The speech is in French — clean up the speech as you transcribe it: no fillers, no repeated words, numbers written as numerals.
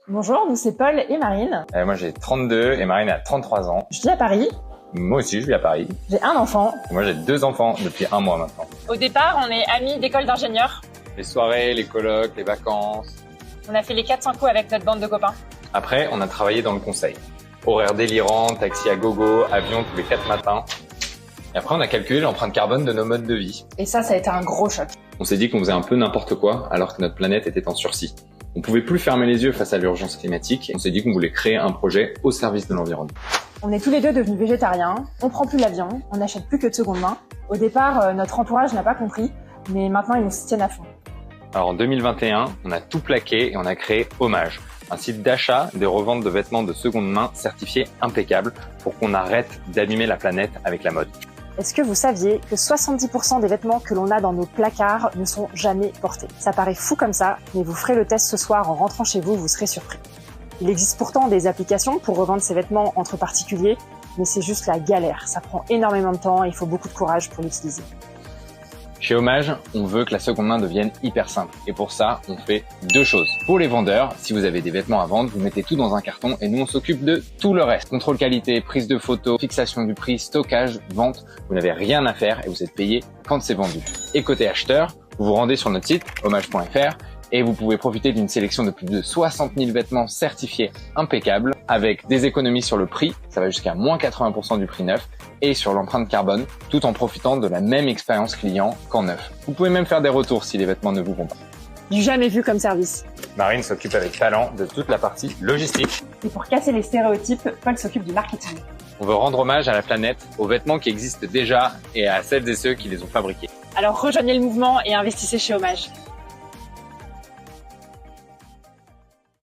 Bonjour, nous c'est Paul et Marine. Moi j'ai 32 et Marine a 33 ans. Je vis à Paris. Moi aussi je vis à Paris. J'ai un enfant. Et moi j'ai 2 enfants depuis 1 mois maintenant. Au départ, on est amis d'école d'ingénieurs. Les soirées, les colloques, les vacances. On a fait les 400 coups avec notre bande de copains. Après, on a travaillé dans le conseil. Horaire délirant, taxi à gogo, avion tous les 4 matins. Et après, on a calculé l'empreinte carbone de nos modes de vie. Et ça a été un gros choc. On s'est dit qu'on faisait un peu n'importe quoi alors que notre planète était en sursis. On pouvait plus fermer les yeux face à l'urgence climatique. On s'est dit qu'on voulait créer un projet au service de l'environnement. On est tous les deux devenus végétariens, on prend plus l'avion, on n'achète plus que de seconde main. Au départ, notre entourage n'a pas compris, mais maintenant ils nous soutiennent à fond. Alors en 2021, on a tout plaqué et on a créé Hommage, un site d'achat de revente de vêtements de seconde main certifié impeccable pour qu'on arrête d'abîmer la planète avec la mode. Est-ce que vous saviez que 70% des vêtements que l'on a dans nos placards ne sont jamais portés? Ça paraît fou comme ça, mais vous ferez le test ce soir en rentrant chez vous, vous serez surpris. Il existe pourtant des applications pour revendre ces vêtements entre particuliers, mais c'est juste la galère. Ça prend énormément de temps et il faut beaucoup de courage pour l'utiliser. Chez Hommage, on veut que la seconde main devienne hyper simple. Et pour ça, on fait 2 choses. Pour les vendeurs, si vous avez des vêtements à vendre, vous mettez tout dans un carton et nous, on s'occupe de tout le reste. Contrôle qualité, prise de photos, fixation du prix, stockage, vente. Vous n'avez rien à faire et vous êtes payé quand c'est vendu. Et côté acheteur, vous vous rendez sur notre site, hommage.fr, et vous pouvez profiter d'une sélection de plus de 60 000 vêtements certifiés impeccables avec des économies sur le prix, ça va jusqu'à moins 80% du prix neuf, et sur l'empreinte carbone, tout en profitant de la même expérience client qu'en neuf. Vous pouvez même faire des retours si les vêtements ne vous vont pas. Du jamais vu comme service. Marine s'occupe avec talent de toute la partie logistique. Et pour casser les stéréotypes, Paul s'occupe du marketing. On veut rendre hommage à la planète, aux vêtements qui existent déjà et à celles et ceux qui les ont fabriqués. Alors rejoignez le mouvement et investissez chez Hommage.